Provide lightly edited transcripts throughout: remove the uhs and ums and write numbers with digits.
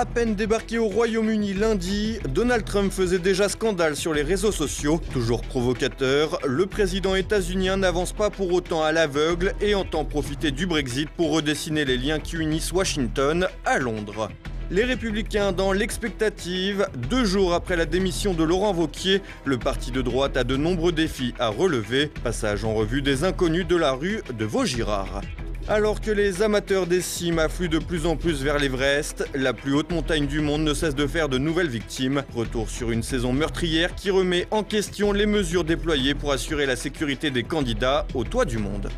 peine débarqué au Royaume-Uni lundi, Donald Trump faisait déjà scandale sur les réseaux sociaux. Toujours provocateur, le président états-unien n'avance pas pour autant à l'aveugle et entend profiter du Brexit pour redessiner les liens qui unissent Washington à Londres. Les Républicains dans l'expectative. 2 jours après la démission de Laurent Wauquiez, le parti de droite a de nombreux défis à relever. Passage en revue des inconnus de la rue de Vaugirard. Alors que les amateurs des cimes affluent de plus en plus vers l'Everest, la plus haute montagne du monde ne cesse de faire de nouvelles victimes. Retour sur une saison meurtrière qui remet en question les mesures déployées pour assurer la sécurité des candidats au toit du monde.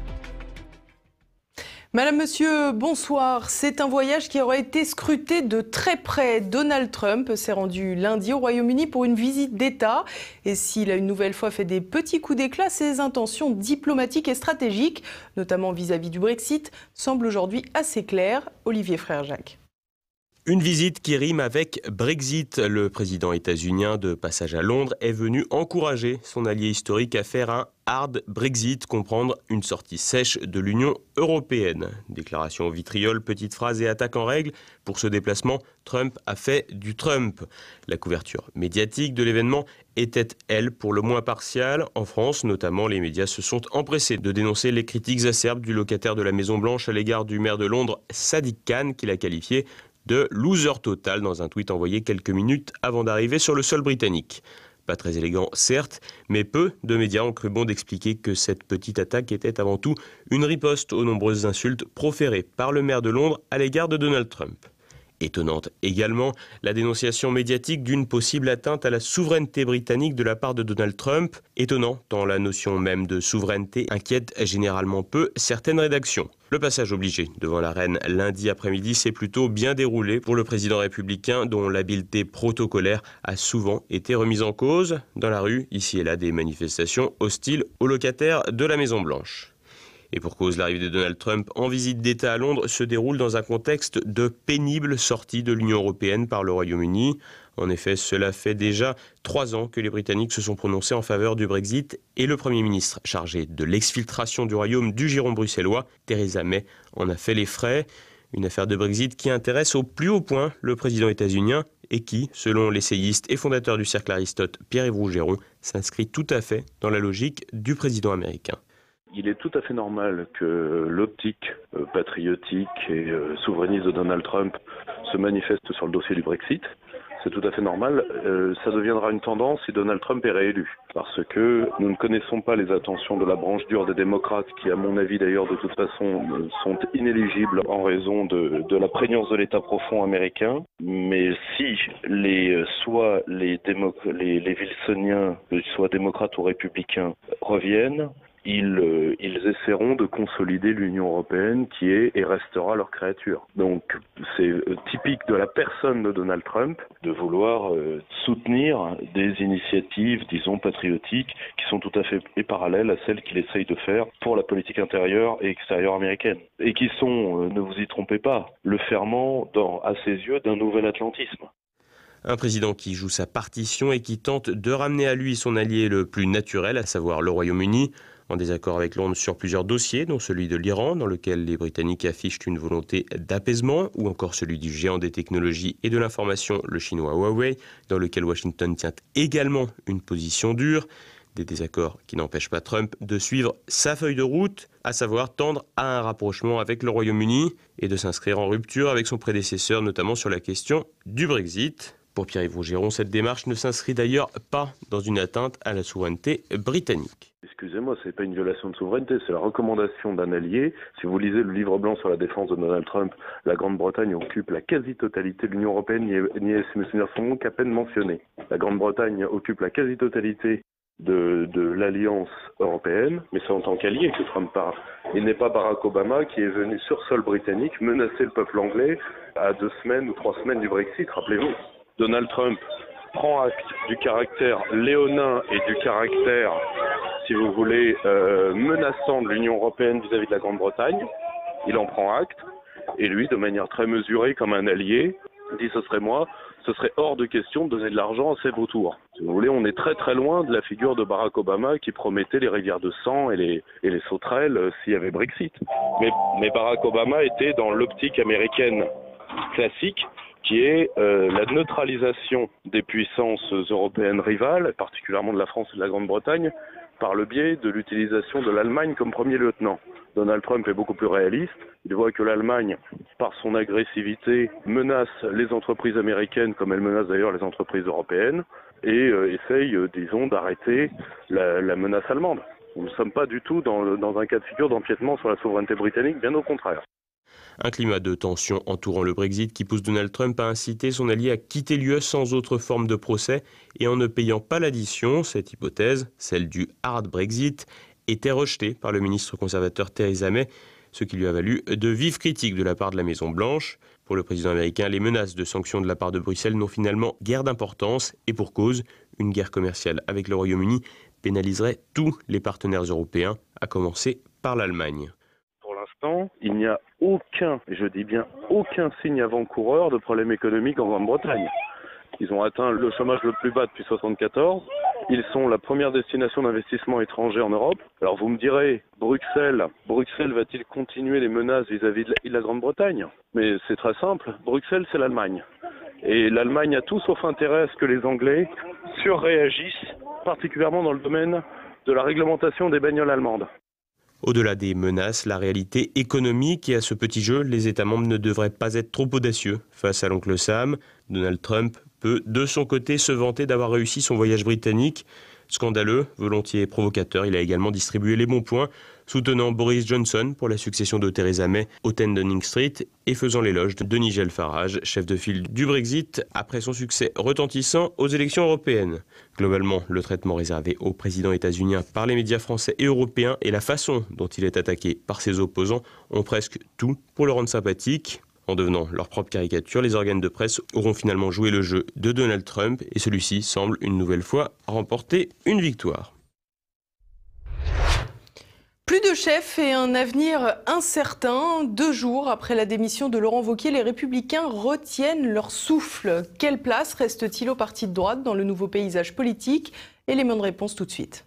Madame, Monsieur, bonsoir. C'est un voyage qui aurait été scruté de très près. Donald Trump s'est rendu lundi au Royaume-Uni pour une visite d'État. Et s'il a une nouvelle fois fait des petits coups d'éclat, ses intentions diplomatiques et stratégiques, notamment vis-à-vis du Brexit, semblent aujourd'hui assez claires. Olivier Frère-Jacques. Une visite qui rime avec Brexit. Le président états-unien de passage à Londres est venu encourager son allié historique à faire un hard Brexit, comprendre une sortie sèche de l'Union européenne. Déclaration au vitriol, petite phrase et attaque en règle. Pour ce déplacement, Trump a fait du Trump. La couverture médiatique de l'événement était, elle, pour le moins partiale. En France, notamment, les médias se sont empressés de dénoncer les critiques acerbes du locataire de la Maison-Blanche à l'égard du maire de Londres, Sadiq Khan, qu'il a qualifié de loser total dans un tweet envoyé quelques minutes avant d'arriver sur le sol britannique. Pas très élégant, certes, mais peu de médias ont cru bon d'expliquer que cette petite attaque était avant tout une riposte aux nombreuses insultes proférées par le maire de Londres à l'égard de Donald Trump. Étonnante également, la dénonciation médiatique d'une possible atteinte à la souveraineté britannique de la part de Donald Trump. Étonnant, tant la notion même de souveraineté inquiète généralement peu certaines rédactions. Le passage obligé devant la reine lundi après-midi s'est plutôt bien déroulé pour le président républicain dont l'habileté protocolaire a souvent été remise en cause. Dans la rue, ici et là, des manifestations hostiles aux locataires de la Maison-Blanche. Et pour cause, l'arrivée de Donald Trump en visite d'État à Londres se déroule dans un contexte de pénible sortie de l'Union européenne par le Royaume-Uni. En effet, cela fait déjà 3 ans que les Britanniques se sont prononcés en faveur du Brexit et le Premier ministre chargé de l'exfiltration du Royaume du giron bruxellois, Theresa May, en a fait les frais. Une affaire de Brexit qui intéresse au plus haut point le président états-unien et qui, selon l'essayiste et fondateur du Cercle Aristote, Pierre-Yves Rougeron, s'inscrit tout à fait dans la logique du président américain. Il est tout à fait normal que l'optique patriotique et souverainiste de Donald Trump se manifeste sur le dossier du Brexit. C'est tout à fait normal. Ça deviendra une tendance si Donald Trump est réélu. Parce que nous ne connaissons pas les intentions de la branche dure des démocrates qui, à mon avis d'ailleurs, de toute façon, sont inéligibles en raison de la prégnance de l'État profond américain. Mais si soit les Wilsoniens, soit démocrates ou républicains, reviennent, ils essaieront de consolider l'Union européenne qui est et restera leur créature. Donc c'est typique de la personne de Donald Trump de vouloir soutenir des initiatives, disons, patriotiques qui sont tout à fait parallèles à celles qu'il essaye de faire pour la politique intérieure et extérieure américaine. Et qui sont, ne vous y trompez pas, le ferment, à ses yeux, d'un nouvel atlantisme. Un président qui joue sa partition et qui tente de ramener à lui son allié le plus naturel, à savoir le Royaume-Uni, en désaccord avec Londres sur plusieurs dossiers, dont celui de l'Iran, dans lequel les Britanniques affichent une volonté d'apaisement, ou encore celui du géant des technologies et de l'information, le chinois Huawei, dans lequel Washington tient également une position dure. Des désaccords qui n'empêchent pas Trump de suivre sa feuille de route, à savoir tendre à un rapprochement avec le Royaume-Uni et de s'inscrire en rupture avec son prédécesseur, notamment sur la question du Brexit. Pour Pierre-Yves Rougeron, cette démarche ne s'inscrit d'ailleurs pas dans une atteinte à la souveraineté britannique. Excusez-moi, ce n'est pas une violation de souveraineté, c'est la recommandation d'un allié. Si vous lisez le livre blanc sur la défense de Donald Trump, la Grande-Bretagne occupe la quasi-totalité de l'Union européenne, n'y est son nom qu'à peine mentionné. La Grande-Bretagne occupe la quasi-totalité de l'Alliance européenne, mais c'est en tant qu'allié que Trump part. Il n'est pas Barack Obama qui est venu sur sol britannique menacer le peuple anglais à 2 semaines ou 3 semaines du Brexit, rappelez-vous. Donald Trump prend acte du caractère léonin et du caractère, si vous voulez, menaçant de l'Union européenne vis-à-vis de la Grande-Bretagne. Il en prend acte, et lui, de manière très mesurée, comme un allié, dit « ce serait moi », ce serait hors de question de donner de l'argent à ses vautours. Si vous voulez, on est très très loin de la figure de Barack Obama qui promettait les rivières de sang et les sauterelles s'il y avait Brexit. Mais Barack Obama était dans l'optique américaine classique qui est la neutralisation des puissances européennes rivales, particulièrement de la France et de la Grande-Bretagne, par le biais de l'utilisation de l'Allemagne comme premier lieutenant. Donald Trump est beaucoup plus réaliste. Il voit que l'Allemagne, par son agressivité, menace les entreprises américaines comme elle menace d'ailleurs les entreprises européennes et essaye, disons, d'arrêter la menace allemande. Nous ne sommes pas du tout dans un cas de figure d'empiètement sur la souveraineté britannique, bien au contraire. Un climat de tension entourant le Brexit qui pousse Donald Trump à inciter son allié à quitter l'UE sans autre forme de procès et en ne payant pas l'addition. Cette hypothèse, celle du hard Brexit, était rejetée par le ministre conservateur Theresa May, ce qui lui a valu de vives critiques de la part de la Maison-Blanche. Pour le président américain, les menaces de sanctions de la part de Bruxelles n'ont finalement guère d'importance et pour cause, une guerre commerciale avec le Royaume-Uni pénaliserait tous les partenaires européens, à commencer par l'Allemagne. Pour l'instant, il n'y a aucun, et je dis bien aucun signe avant-coureur de problème économique en Grande-Bretagne. Ils ont atteint le chômage le plus bas depuis 1974. Ils sont la première destination d'investissement étranger en Europe. Alors vous me direz, Bruxelles va-t-il continuer les menaces vis-à-vis de la Grande-Bretagne? Mais c'est très simple, Bruxelles c'est l'Allemagne. Et l'Allemagne a tout sauf intérêt à ce que les Anglais surréagissent, particulièrement dans le domaine de la réglementation des bagnoles allemandes. Au-delà des menaces, la réalité économique et à ce petit jeu, les États membres ne devraient pas être trop audacieux. Face à l'oncle Sam, Donald Trump peut de son côté se vanter d'avoir réussi son voyage britannique. Scandaleux, volontiers provocateur, il a également distribué les bons points, soutenant Boris Johnson pour la succession de Theresa May au 10 Downing Street et faisant l'éloge de Nigel Farage, chef de file du Brexit, après son succès retentissant aux élections européennes. Globalement, le traitement réservé au président états-unien par les médias français et européens et la façon dont il est attaqué par ses opposants ont presque tout pour le rendre sympathique. En devenant leur propre caricature, les organes de presse auront finalement joué le jeu de Donald Trump et celui-ci semble une nouvelle fois remporter une victoire. Plus de chefs et un avenir incertain. 2 jours après la démission de Laurent Wauquiez, les Républicains retiennent leur souffle. Quelle place reste-t-il au parti de droite dans le nouveau paysage politique? Élément de réponse tout de suite.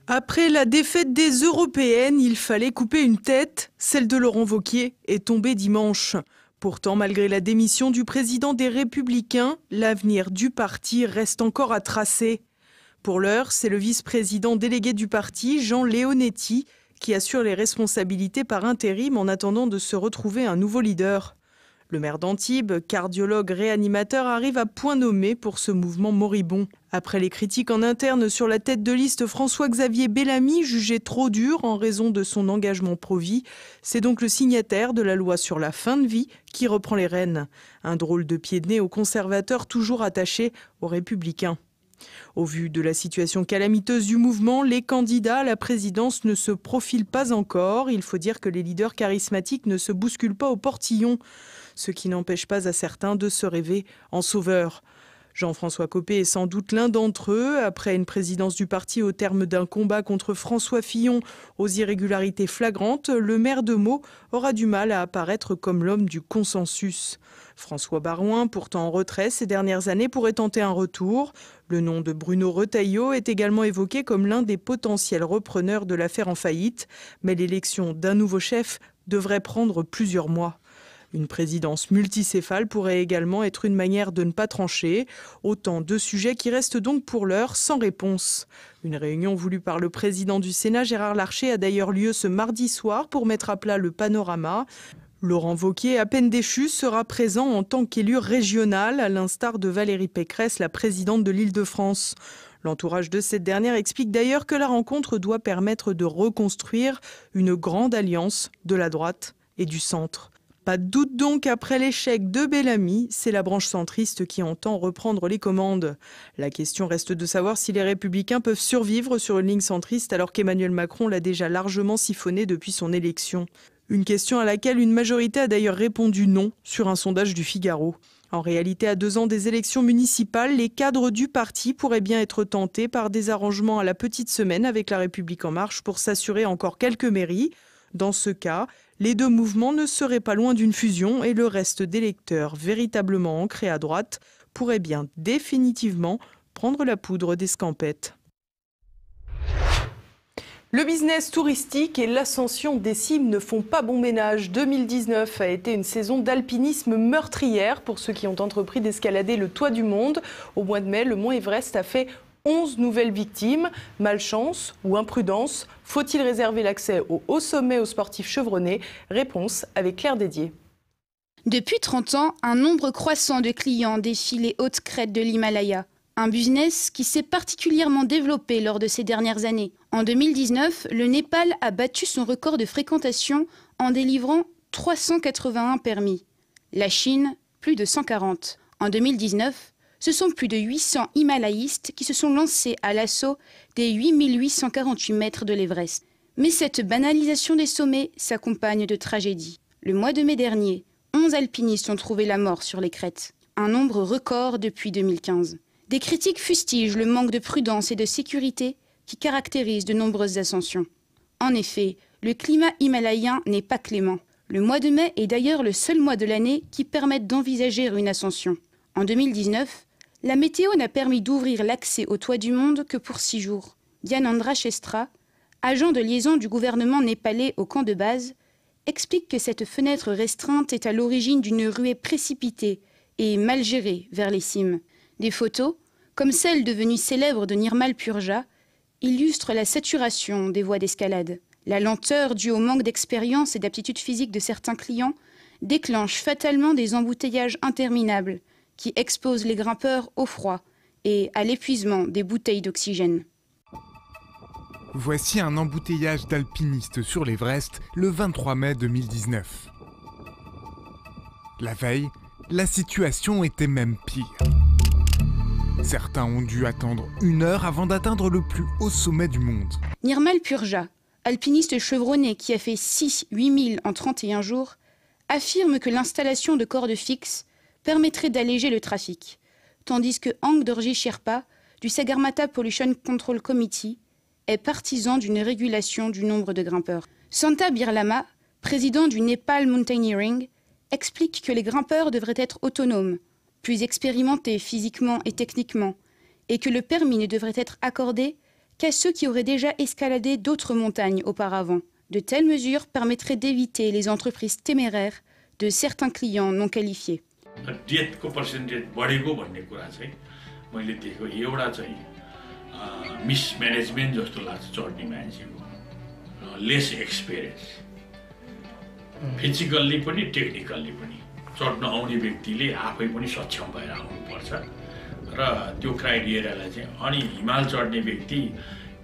Après la défaite des européennes, il fallait couper une tête. Celle de Laurent Wauquiez est tombée dimanche. Pourtant, malgré la démission du président des Républicains, l'avenir du parti reste encore à tracer. Pour l'heure, c'est le vice-président délégué du parti, Jean Leonetti, qui assure les responsabilités par intérim en attendant de se retrouver un nouveau leader. Le maire d'Antibes, cardiologue réanimateur, arrive à point nommé pour ce mouvement moribond. Après les critiques en interne sur la tête de liste François-Xavier Bellamy, jugé trop dur en raison de son engagement pro-vie, c'est donc le signataire de la loi sur la fin de vie qui reprend les rênes. Un drôle de pied de nez aux conservateurs toujours attachés aux Républicains. Au vu de la situation calamiteuse du mouvement, les candidats à la présidence ne se profilent pas encore. Il faut dire que les leaders charismatiques ne se bousculent pas au portillon, ce qui n'empêche pas à certains de se rêver en sauveurs. Jean-François Copé est sans doute l'un d'entre eux. Après une présidence du parti au terme d'un combat contre François Fillon aux irrégularités flagrantes, le maire de Meaux aura du mal à apparaître comme l'homme du consensus. François Baroin, pourtant en retrait ces dernières années, pourrait tenter un retour. Le nom de Bruno Retailleau est également évoqué comme l'un des potentiels repreneurs de l'affaire en faillite. Mais l'élection d'un nouveau chef devrait prendre plusieurs mois. Une présidence multicéphale pourrait également être une manière de ne pas trancher. Autant de sujets qui restent donc pour l'heure sans réponse. Une réunion voulue par le président du Sénat, Gérard Larcher, a d'ailleurs lieu ce mardi soir pour mettre à plat le panorama. Laurent Wauquiez, à peine déchu, sera présent en tant qu'élu régional, à l'instar de Valérie Pécresse, la présidente de l'Île-de-France. L'entourage de cette dernière explique d'ailleurs que la rencontre doit permettre de reconstruire une grande alliance de la droite et du centre. Pas de doute donc, après l'échec de Bellamy, c'est la branche centriste qui entend reprendre les commandes. La question reste de savoir si les Républicains peuvent survivre sur une ligne centriste alors qu'Emmanuel Macron l'a déjà largement siphonné depuis son élection. Une question à laquelle une majorité a d'ailleurs répondu non sur un sondage du Figaro. En réalité, à 2 ans des élections municipales, les cadres du parti pourraient bien être tentés par des arrangements à la petite semaine avec La République En Marche pour s'assurer encore quelques mairies. Dans ce cas, les 2 mouvements ne seraient pas loin d'une fusion et le reste d'électeurs véritablement ancrés à droite pourrait bien définitivement prendre la poudre d'escampette. Le business touristique et l'ascension des cimes ne font pas bon ménage. 2019 a été une saison d'alpinisme meurtrière pour ceux qui ont entrepris d'escalader le toit du monde. Au mois de mai, le mont Everest a fait 11 nouvelles victimes. Malchance ou imprudence? Faut-il réserver l'accès au haut sommet aux sportifs chevronnés? Réponse avec Claire Dédier. Depuis 30 ans, un nombre croissant de clients défient les hautes crêtes de l'Himalaya. Un business qui s'est particulièrement développé lors de ces dernières années. En 2019, le Népal a battu son record de fréquentation en délivrant 381 permis. La Chine, plus de 140. En 2019, ce sont plus de 800 himalayistes qui se sont lancés à l'assaut des 8848 mètres de l'Everest. Mais cette banalisation des sommets s'accompagne de tragédies. Le mois de mai dernier, 11 alpinistes ont trouvé la mort sur les crêtes. Un nombre record depuis 2015. Des critiques fustigent le manque de prudence et de sécurité qui caractérise de nombreuses ascensions. En effet, le climat himalayen n'est pas clément. Le mois de mai est d'ailleurs le seul mois de l'année qui permette d'envisager une ascension. En 2019, la météo n'a permis d'ouvrir l'accès au toit du monde que pour 6 jours. Gyanendra Chestra, agent de liaison du gouvernement népalais au camp de base, explique que cette fenêtre restreinte est à l'origine d'une ruée précipitée et mal gérée vers les cimes. Des photos, comme celle devenue célèbre de Nirmal Purja, illustrent la saturation des voies d'escalade. La lenteur due au manque d'expérience et d'aptitude physique de certains clients déclenche fatalement des embouteillages interminables qui exposent les grimpeurs au froid et à l'épuisement des bouteilles d'oxygène. Voici un embouteillage d'alpinistes sur l'Everest le 23 mai 2019. La veille, la situation était même pire. Certains ont dû attendre 1 heure avant d'atteindre le plus haut sommet du monde. Nirmal Purja, alpiniste chevronné qui a fait 6-8 000 en 31 jours, affirme que l'installation de cordes fixes permettrait d'alléger le trafic, tandis que Ang Dorji Sherpa, du Sagarmatha Pollution Control Committee, est partisan d'une régulation du nombre de grimpeurs. Santa Birlama, président du Nepal Mountaineering, explique que les grimpeurs devraient être autonomes, plus expérimentés physiquement et techniquement, et que le permis ne devrait être accordé qu'à ceux qui auraient déjà escaladé d'autres montagnes auparavant. De telles mesures permettraient d'éviter les entreprises téméraires de certains clients non qualifiés. mismanagement जस्तो लाग्छ चढ्ने मान्छेको less experience physically पनि टेक्निकल्ली पनि चढ्न आउने व्यक्तिले आफै पनि सक्षम भएर आउनुपर्छ र त्यो क्राइटेरियालाई चाहिँ अनि हिमाल चढ्ने व्यक्ति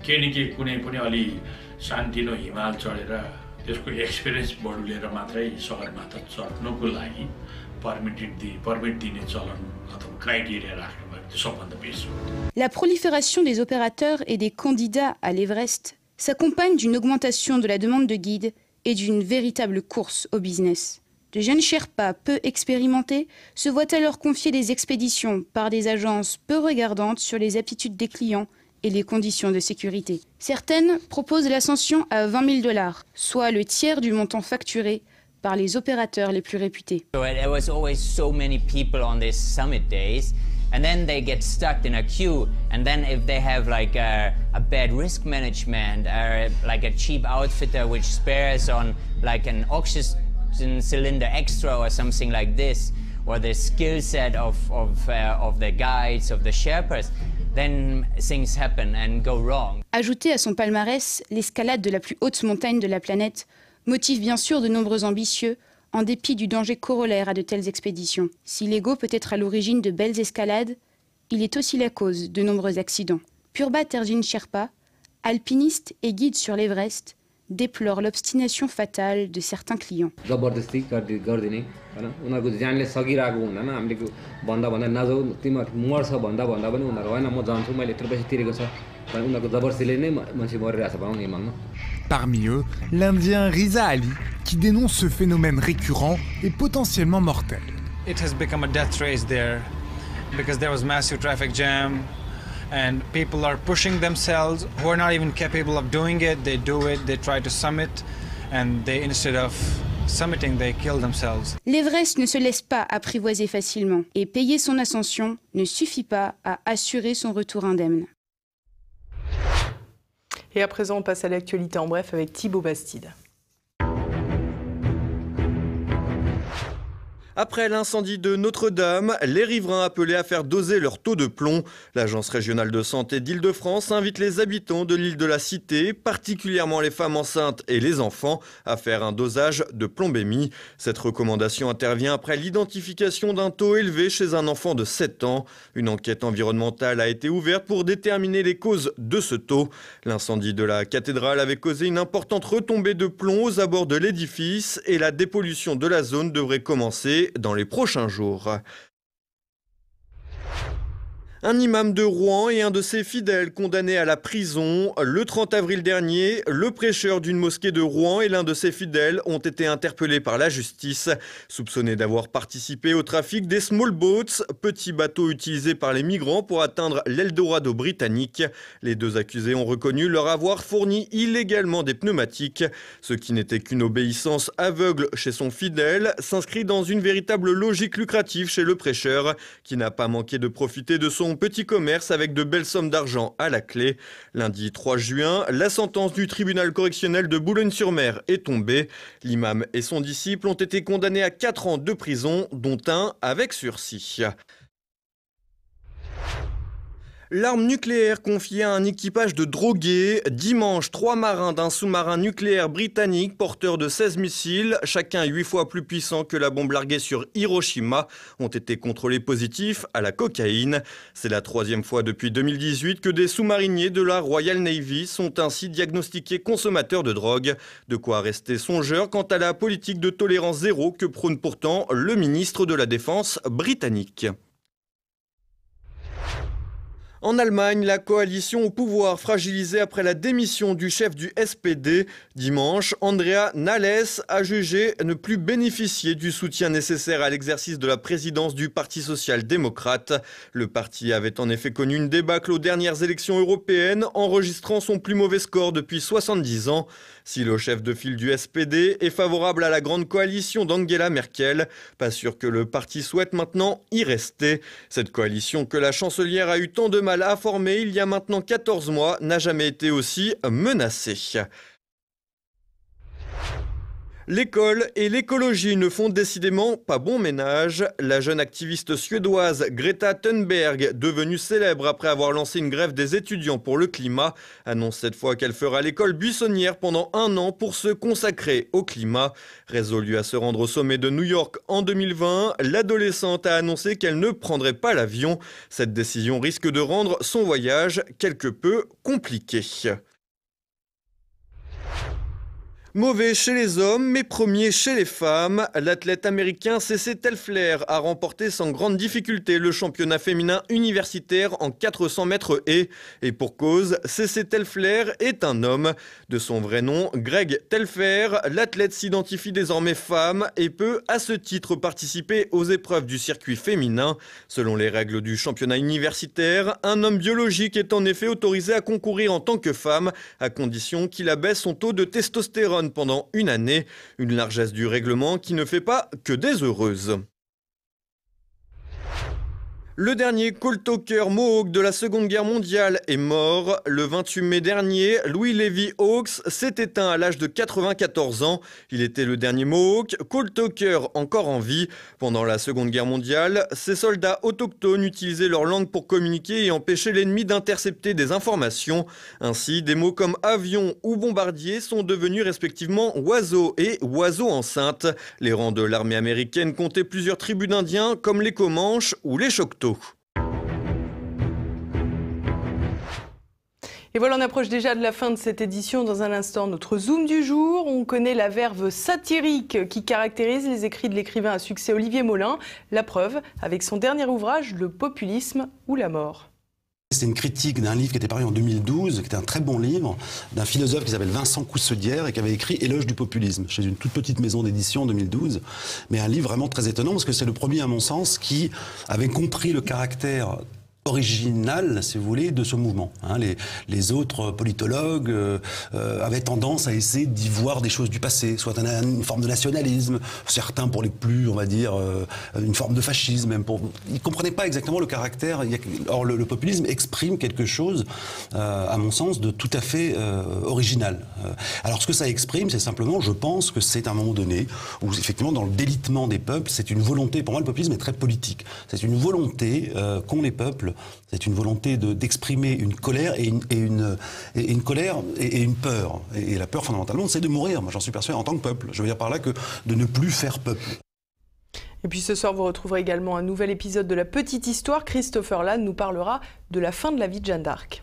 के न के कुनै पनि अलि शान्तिनो हिमाल चढेर त्यसको एक्सपिरियन्स बढुलेर मात्रै सगरमाथा चढ्नुको लागि permit दिने चलन अथवा क्राइटेरिया राख्नु भएको त्यो सबभन्दा बेसी हो। La prolifération des opérateurs et des candidats à l'Everest s'accompagne d'une augmentation de la demande de guides et d'une véritable course au business. De jeunes Sherpas peu expérimentés se voient alors confier des expéditions par des agences peu regardantes sur les aptitudes des clients et les conditions de sécurité. Certaines proposent l'ascension à $20 000, soit le tiers du montant facturé par les opérateurs les plus réputés. There was always so many people on these summit days, and then they get stuck in a queue, and then if they have like a bad risk management or like a cheap outfitter which spares on like an oxygen cylinder extra or something like this, or the skill set of the guides, of the Sherpas, then things happen and go wrong. Ajouté à son palmarès, l'escalade de la plus haute montagne de la planète motive bien sûr de nombreux ambitieux, en dépit du danger corollaire à de telles expéditions. Si l'ego peut être à l'origine de belles escalades, il est aussi la cause de nombreux accidents. Purba Terjin Sherpa, alpiniste et guide sur l'Everest, déplore l'obstination fatale de certains clients. Parmi eux, l'Indien Riza Ali, qui dénonce ce phénomène récurrent et potentiellement mortel. It has become a death race there because there was massive traffic jam and people are pushing themselves who are not even capable of doing it. They do it, they try to summit and they, instead of summiting, they kill themselves. L'Everest ne se laisse pas apprivoiser facilement et payer son ascension ne suffit pas à assurer son retour indemne. Et à présent, on passe à l'actualité en bref avec Thibaut Bastide. Après l'incendie de Notre-Dame, les riverains appelés à faire doser leur taux de plomb. L'Agence régionale de santé d'Île-de-France invite les habitants de l'île de la Cité, particulièrement les femmes enceintes et les enfants, à faire un dosage de plombémie. Cette recommandation intervient après l'identification d'un taux élevé chez un enfant de 7 ans. Une enquête environnementale a été ouverte pour déterminer les causes de ce taux. L'incendie de la cathédrale avait causé une importante retombée de plomb aux abords de l'édifice et la dépollution de la zone devrait commencer dans les prochains jours. Un imam de Rouen et un de ses fidèles condamnés à la prison. Le 30 avril dernier, le prêcheur d'une mosquée de Rouen et l'un de ses fidèles ont été interpellés par la justice, soupçonnés d'avoir participé au trafic des small boats, petits bateaux utilisés par les migrants pour atteindre l'Eldorado britannique. Les deux accusés ont reconnu leur avoir fourni illégalement des pneumatiques. Ce qui n'était qu'une obéissance aveugle chez son fidèle s'inscrit dans une véritable logique lucrative chez le prêcheur, qui n'a pas manqué de profiter de son petit commerce avec de belles sommes d'argent à la clé. Lundi 3 juin, la sentence du tribunal correctionnel de Boulogne-sur-Mer est tombée. L'imam et son disciple ont été condamnés à 4 ans de prison, dont un avec sursis. L'arme nucléaire confiée à un équipage de drogués. Dimanche, 3 marins d'un sous-marin nucléaire britannique porteur de 16 missiles, chacun 8 fois plus puissant que la bombe larguée sur Hiroshima, ont été contrôlés positifs à la cocaïne. C'est la 3e fois depuis 2018 que des sous-mariniers de la Royal Navy sont ainsi diagnostiqués consommateurs de drogue. De quoi rester songeur quant à la politique de tolérance zéro que prône pourtant le ministre de la Défense britannique. En Allemagne, la coalition au pouvoir fragilisée après la démission du chef du SPD. Dimanche, Andrea Nahles a jugé ne plus bénéficier du soutien nécessaire à l'exercice de la présidence du Parti social-démocrate. Le parti avait en effet connu une débâcle aux dernières élections européennes, enregistrant son plus mauvais score depuis 70 ans. Si le chef de file du SPD est favorable à la grande coalition d'Angela Merkel, pas sûr que le parti souhaite maintenant y rester. Cette coalition que la chancelière a eu tant de mal à former il y a maintenant 14 mois n'a jamais été aussi menacée. L'école et l'écologie ne font décidément pas bon ménage. La jeune activiste suédoise Greta Thunberg, devenue célèbre après avoir lancé une grève des étudiants pour le climat, annonce cette fois qu'elle fera l'école buissonnière pendant 1 an pour se consacrer au climat. Résolue à se rendre au sommet de New York en 2020, l'adolescente a annoncé qu'elle ne prendrait pas l'avion. Cette décision risque de rendre son voyage quelque peu compliqué. Mauvais chez les hommes, mais premier chez les femmes. L'athlète américain C.C. Telfler a remporté sans grande difficulté le championnat féminin universitaire en 400 mètres haies. Et pour cause, C.C. Telfler est un homme. De son vrai nom, Greg Telfer, l'athlète s'identifie désormais femme et peut à ce titre participer aux épreuves du circuit féminin. Selon les règles du championnat universitaire, un homme biologique est en effet autorisé à concourir en tant que femme, à condition qu'il abaisse son taux de testostérone pendant 1 année, une largesse du règlement qui ne fait pas que des heureuses. Le dernier Colt Hawker Mohawk de la Seconde Guerre mondiale est mort. Le 28 mai dernier, Louis Levy Hawks s'est éteint à l'âge de 94 ans. Il était le dernier Mohawk Colt Hawker encore en vie. Pendant la Seconde Guerre mondiale, ces soldats autochtones utilisaient leur langue pour communiquer et empêcher l'ennemi d'intercepter des informations. Ainsi, des mots comme avion ou bombardier sont devenus respectivement oiseau et oiseau enceinte. Les rangs de l'armée américaine comptaient plusieurs tribus d'Indiens comme les Comanches ou les Choctaws. Et voilà, on approche déjà de la fin de cette édition. Dans un instant, notre Zoom du jour. On connaît la verve satirique qui caractérise les écrits de l'écrivain à succès Olivier Maullin. La preuve, avec son dernier ouvrage, Le populisme ou la mort. C'est une critique d'un livre qui était paru en 2012, qui était un très bon livre, d'un philosophe qui s'appelle Vincent Coussedière et qui avait écrit Éloge du populisme, chez une toute petite maison d'édition en 2012. Mais un livre vraiment très étonnant, parce que c'est le premier, à mon sens, qui avait compris le caractère original, si vous voulez, de ce mouvement. Les autres politologues avaient tendance à essayer d'y voir des choses du passé, soit une forme de nationalisme, certains pour les plus, on va dire, une forme de fascisme. Même ils ne comprenaient pas exactement le caractère. Or, le populisme exprime quelque chose, à mon sens, de tout à fait original. Alors, ce que ça exprime, c'est simplement, je pense que c'est à un moment donné, où effectivement, dans le délitement des peuples, c'est une volonté, pour moi, le populisme est très politique. C'est une volonté qu'ont les peuples. C'est une volonté d'exprimer une colère et une colère et une peur. Et la peur, fondamentalement, c'est de mourir. Moi, j'en suis persuadé en tant que peuple. Je veux dire par là que de ne plus faire peuple. Et puis ce soir, vous retrouverez également un nouvel épisode de La Petite Histoire. Christopher Lannes nous parlera de la fin de la vie de Jeanne d'Arc.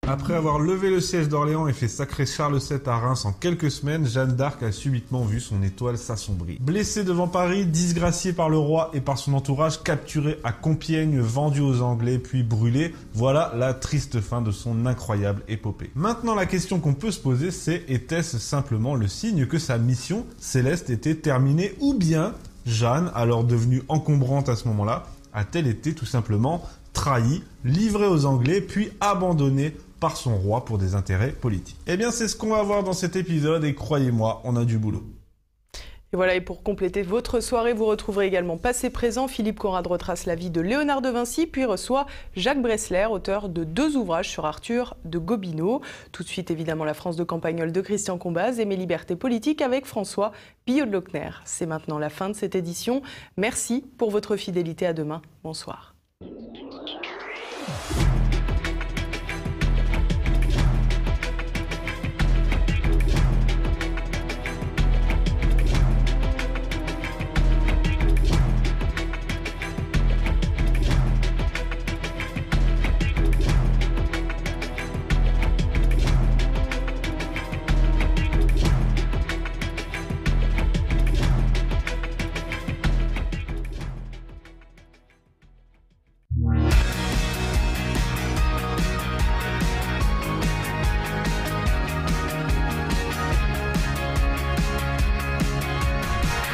Après avoir levé le siège d'Orléans et fait sacrer Charles VII à Reims en quelques semaines, Jeanne d'Arc a subitement vu son étoile s'assombrir. Blessée devant Paris, disgraciée par le roi et par son entourage, capturée à Compiègne, vendue aux Anglais puis brûlée, voilà la triste fin de son incroyable épopée. Maintenant, la question qu'on peut se poser, c'est était-ce simplement le signe que sa mission céleste était terminée, ou bien Jeanne, alors devenue encombrante à ce moment-là, a-t-elle été tout simplement trahie, livrée aux Anglais puis abandonnée par son roi pour des intérêts politiques? Eh bien, c'est ce qu'on va voir dans cet épisode et croyez-moi, on a du boulot. Et voilà, et pour compléter votre soirée, vous retrouverez également Passé Présent. Philippe Conrad retrace la vie de Léonard de Vinci, puis reçoit Jacques Bressler, auteur de 2 ouvrages sur Arthur de Gobineau. Tout de suite, évidemment, La France de Campagnol de Christian Combaz et Mes libertés politiques avec François Billot de Lochner. C'est maintenant la fin de cette édition. Merci pour votre fidélité. À demain. Bonsoir.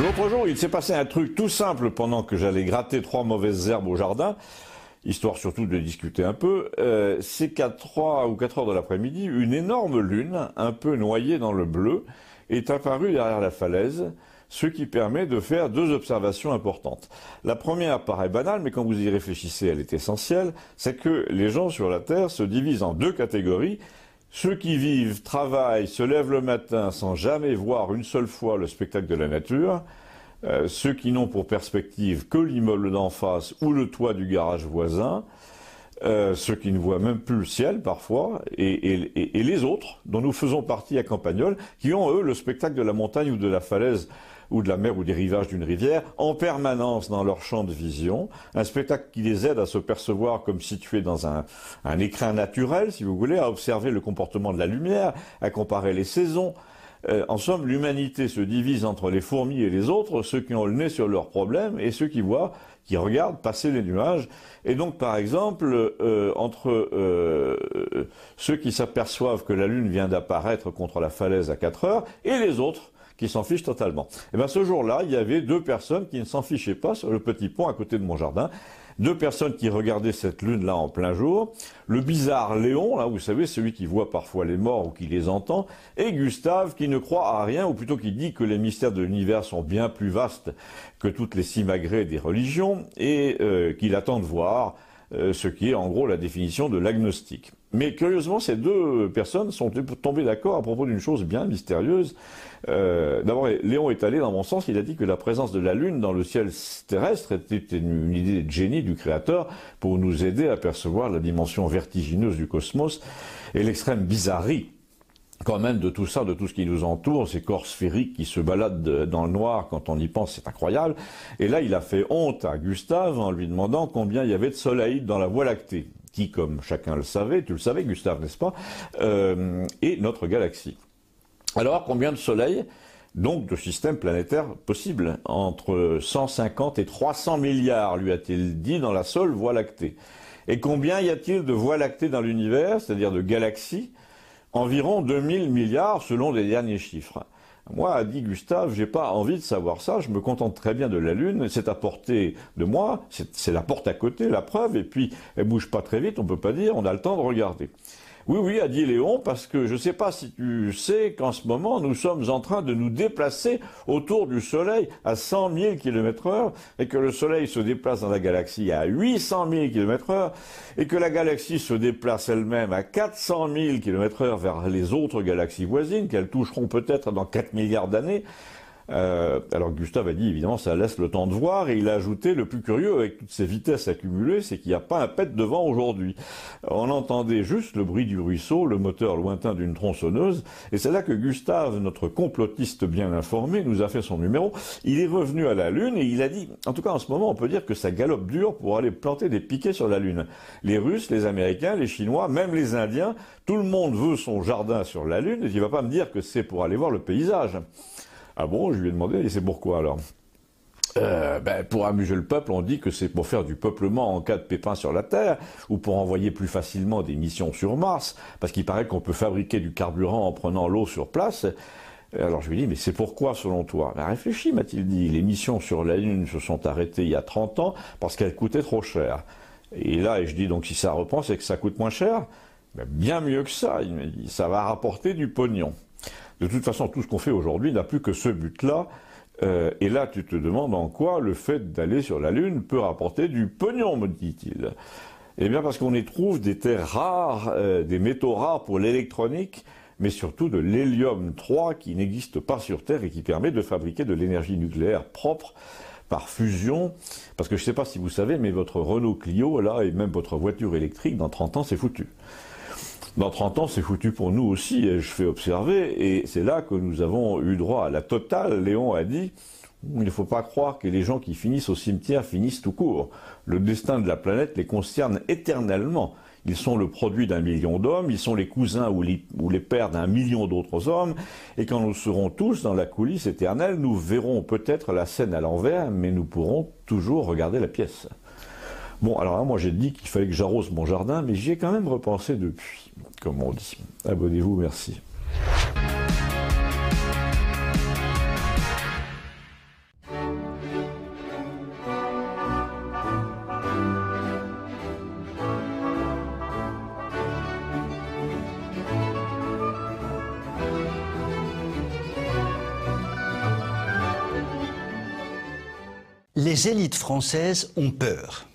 L'autre jour, il s'est passé un truc tout simple pendant que j'allais gratter 3 mauvaises herbes au jardin, histoire surtout de discuter un peu. C'est qu'à 3 ou 4 heures de l'après-midi, une énorme lune, un peu noyée dans le bleu, est apparue derrière la falaise, ce qui permet de faire 2 observations importantes. La première paraît banale, mais quand vous y réfléchissez, elle est essentielle, c'est que les gens sur la Terre se divisent en 2 catégories. Ceux qui vivent, travaillent, se lèvent le matin sans jamais voir une seule fois le spectacle de la nature, ceux qui n'ont pour perspective que l'immeuble d'en face ou le toit du garage voisin, ceux qui ne voient même plus le ciel parfois, et les autres, dont nous faisons partie à Campagnol, qui ont, eux, le spectacle de la montagne ou de la falaise ou de la mer ou des rivages d'une rivière en permanence dans leur champ de vision, un spectacle qui les aide à se percevoir comme situés dans un écrin naturel, si vous voulez, à observer le comportement de la lumière, à comparer les saisons. En somme, l'humanité se divise entre les fourmis et les autres, ceux qui ont le nez sur leurs problèmes et ceux qui regardent passer les nuages. Et donc, par exemple, entre ceux qui s'aperçoivent que la lune vient d'apparaître contre la falaise à 4 heures et les autres qui s'en fichent totalement. Et bien ce jour-là, il y avait 2 personnes qui ne s'en fichaient pas sur le petit pont à côté de mon jardin. 2 personnes qui regardaient cette lune-là en plein jour. Le bizarre Léon, là, vous savez, celui qui voit parfois les morts ou qui les entend. Et Gustave, qui ne croit à rien, ou plutôt qui dit que les mystères de l'univers sont bien plus vastes que toutes les simagrées des religions, et qu'il attend de voir ce qui est en gros la définition de l'agnostique. Mais curieusement, ces 2 personnes sont tombées d'accord à propos d'une chose bien mystérieuse. D'abord, Léon est allé dans mon sens, il a dit que la présence de la Lune dans le ciel terrestre était une idée de génie du Créateur pour nous aider à percevoir la dimension vertigineuse du cosmos et l'extrême bizarrerie quand même de tout ça, de tout ce qui nous entoure, ces corps sphériques qui se baladent dans le noir quand on y pense, c'est incroyable. Et là, il a fait honte à Gustave en lui demandant combien il y avait de soleils dans la Voie lactée, qui, comme chacun le savait, tu le savais Gustave, n'est-ce pas, est notre galaxie. Alors, combien de soleils, donc de systèmes planétaires possibles? Entre 150 et 300 milliards, lui a-t-il dit, dans la seule Voie lactée. Et combien y a-t-il de Voies lactées dans l'univers, c'est-à-dire de galaxies? Environ 2000 milliards selon les derniers chiffres. Moi, a dit Gustave, j'ai pas envie de savoir ça, je me contente très bien de la Lune, c'est à portée de moi, c'est la porte à côté, la preuve, et puis elle bouge pas très vite, on peut pas dire, on a le temps de regarder. Oui, oui, a dit Léon, parce que je ne sais pas si tu sais qu'en ce moment, nous sommes en train de nous déplacer autour du Soleil à 100 000 km/h, et que le Soleil se déplace dans la galaxie à 800 000 km/h, et que la galaxie se déplace elle-même à 400 000 km/h vers les autres galaxies voisines, qu'elles toucheront peut-être dans 4 milliards d'années. Alors Gustave a dit, évidemment, ça laisse le temps de voir, et il a ajouté, le plus curieux avec toutes ces vitesses accumulées, c'est qu'il n'y a pas un pet de vent aujourd'hui. On entendait juste le bruit du ruisseau, le moteur lointain d'une tronçonneuse, et c'est là que Gustave, notre complotiste bien informé, nous a fait son numéro. Il est revenu à la Lune et il a dit, en tout cas en ce moment, on peut dire que ça galope dur pour aller planter des piquets sur la Lune. Les Russes, les Américains, les Chinois, même les Indiens, tout le monde veut son jardin sur la Lune, et il ne va pas me dire que c'est pour aller voir le paysage. Ah bon, je lui ai demandé, et c'est pourquoi alors? Pour amuser le peuple, on dit que c'est pour faire du peuplement en cas de pépin sur la Terre, ou pour envoyer plus facilement des missions sur Mars, parce qu'il paraît qu'on peut fabriquer du carburant en prenant l'eau sur place. Alors je lui ai dit, mais c'est pourquoi selon toi? Réfléchis, m'a-t-il dit, les missions sur la Lune se sont arrêtées il y a 30 ans parce qu'elles coûtaient trop cher. Et là, je dis, donc si ça reprend, c'est que ça coûte moins cher? Bien mieux que ça, il m'a dit, ça va rapporter du pognon. De toute façon, tout ce qu'on fait aujourd'hui n'a plus que ce but-là. Et là, tu te demandes en quoi le fait d'aller sur la Lune peut rapporter du pognon, me dit-il. Eh bien, parce qu'on y trouve des terres rares, des métaux rares pour l'électronique, mais surtout de l'hélium-3 qui n'existe pas sur Terre et qui permet de fabriquer de l'énergie nucléaire propre par fusion. Parce que je ne sais pas si vous savez, mais votre Renault Clio, là, et même votre voiture électrique, dans 30 ans, c'est foutu. Dans 30 ans, c'est foutu pour nous aussi, je fais observer, et c'est là que nous avons eu droit à la totale. Léon a dit, il ne faut pas croire que les gens qui finissent au cimetière finissent tout court. Le destin de la planète les concerne éternellement. Ils sont le produit d'1 million d'hommes, ils sont les cousins ou les pères d'1 million d'autres hommes, et quand nous serons tous dans la coulisse éternelle, nous verrons peut-être la scène à l'envers, mais nous pourrons toujours regarder la pièce. Bon, alors là, moi j'ai dit qu'il fallait que j'arrose mon jardin, mais j'y ai quand même repensé depuis, comme on dit. Abonnez-vous, merci. Les élites françaises ont peur.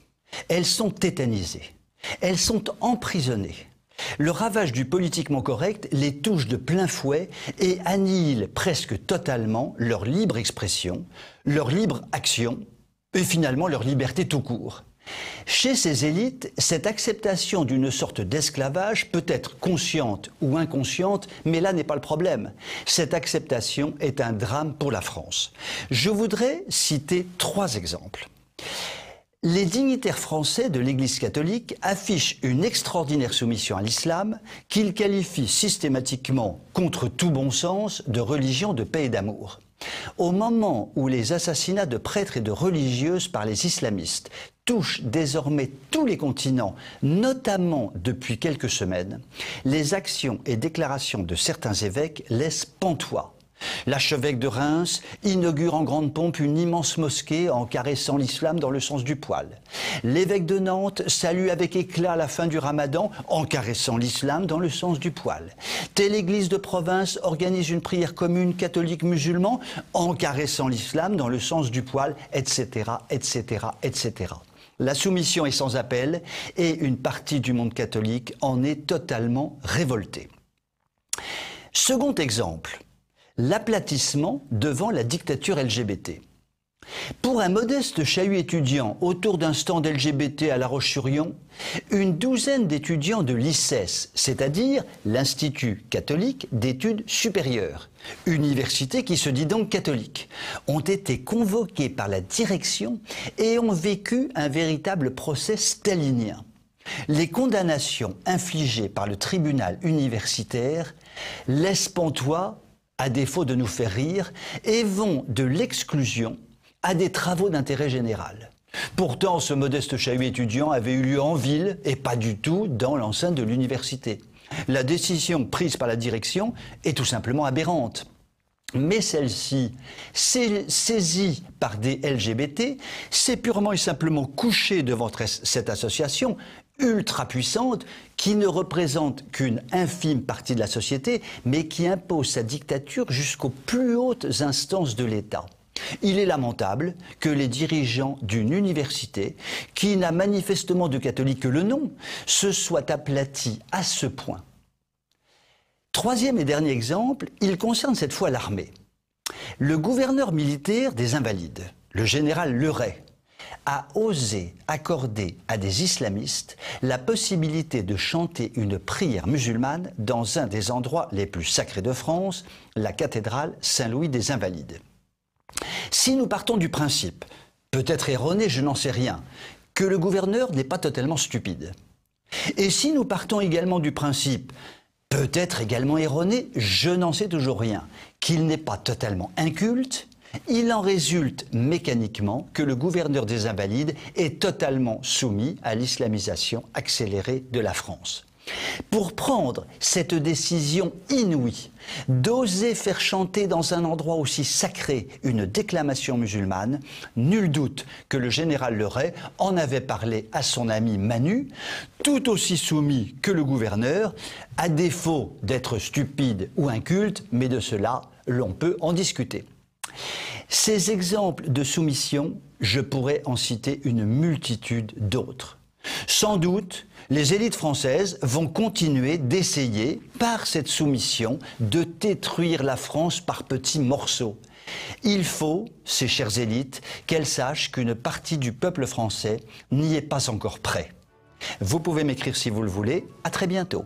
Elles sont tétanisées. Elles sont emprisonnées. Le ravage du politiquement correct les touche de plein fouet et annihile presque totalement leur libre expression, leur libre action et finalement leur liberté tout court. Chez ces élites, cette acceptation d'une sorte d'esclavage peut être consciente ou inconsciente, mais là n'est pas le problème. Cette acceptation est un drame pour la France. Je voudrais citer 3 exemples. Les dignitaires français de l'Église catholique affichent une extraordinaire soumission à l'islam qu'ils qualifient systématiquement, contre tout bon sens, de religion de paix et d'amour. Au moment où les assassinats de prêtres et de religieuses par les islamistes touchent désormais tous les continents, notamment depuis quelques semaines, les actions et déclarations de certains évêques laissent pantois. L'archevêque de Reims inaugure en grande pompe une immense mosquée en caressant l'islam dans le sens du poil. L'évêque de Nantes salue avec éclat la fin du ramadan en caressant l'islam dans le sens du poil. Telle église de province organise une prière commune catholique-musulman en caressant l'islam dans le sens du poil, etc., etc., etc. La soumission est sans appel et une partie du monde catholique en est totalement révoltée. Second exemple, l'aplatissement devant la dictature LGBT. Pour un modeste chahut étudiant autour d'un stand LGBT à La Roche-sur-Yon, une douzaine d'étudiants de l'ICES, c'est-à-dire l'Institut catholique d'études supérieures, université qui se dit donc catholique, ont été convoqués par la direction et ont vécu un véritable procès stalinien. Les condamnations infligées par le tribunal universitaire laissent pantois, à défaut de nous faire rire, et vont de l'exclusion à des travaux d'intérêt général. Pourtant, ce modeste chahut étudiant avait eu lieu en ville et pas du tout dans l'enceinte de l'université. La décision prise par la direction est tout simplement aberrante. Mais celle-ci, saisie par des LGBT, s'est purement et simplement couchée devant cette association ultra puissante qui ne représente qu'une infime partie de la société, mais qui impose sa dictature jusqu'aux plus hautes instances de l'État. Il est lamentable que les dirigeants d'une université, qui n'a manifestement de catholique que le nom, se soient aplatis à ce point. Troisième et dernier exemple, il concerne cette fois l'armée. Le gouverneur militaire des Invalides, le général Leray, a osé accorder à des islamistes la possibilité de chanter une prière musulmane dans un des endroits les plus sacrés de France, la cathédrale Saint-Louis des Invalides. Si nous partons du principe, peut-être erroné, je n'en sais rien, que le gouverneur n'est pas totalement stupide, et si nous partons également du principe, peut-être également erroné, je n'en sais toujours rien, qu'il n'est pas totalement inculte, il en résulte mécaniquement que le gouverneur des Invalides est totalement soumis à l'islamisation accélérée de la France. Pour prendre cette décision inouïe d'oser faire chanter dans un endroit aussi sacré une déclamation musulmane, nul doute que le général Leray en avait parlé à son ami Manu, tout aussi soumis que le gouverneur, à défaut d'être stupide ou inculte, mais de cela, l'on peut en discuter. Ces exemples de soumission, je pourrais en citer une multitude d'autres. Sans doute, les élites françaises vont continuer d'essayer, par cette soumission, de détruire la France par petits morceaux. Il faut, ces chères élites, qu'elles sachent qu'une partie du peuple français n'y est pas encore prêt. Vous pouvez m'écrire si vous le voulez. À très bientôt.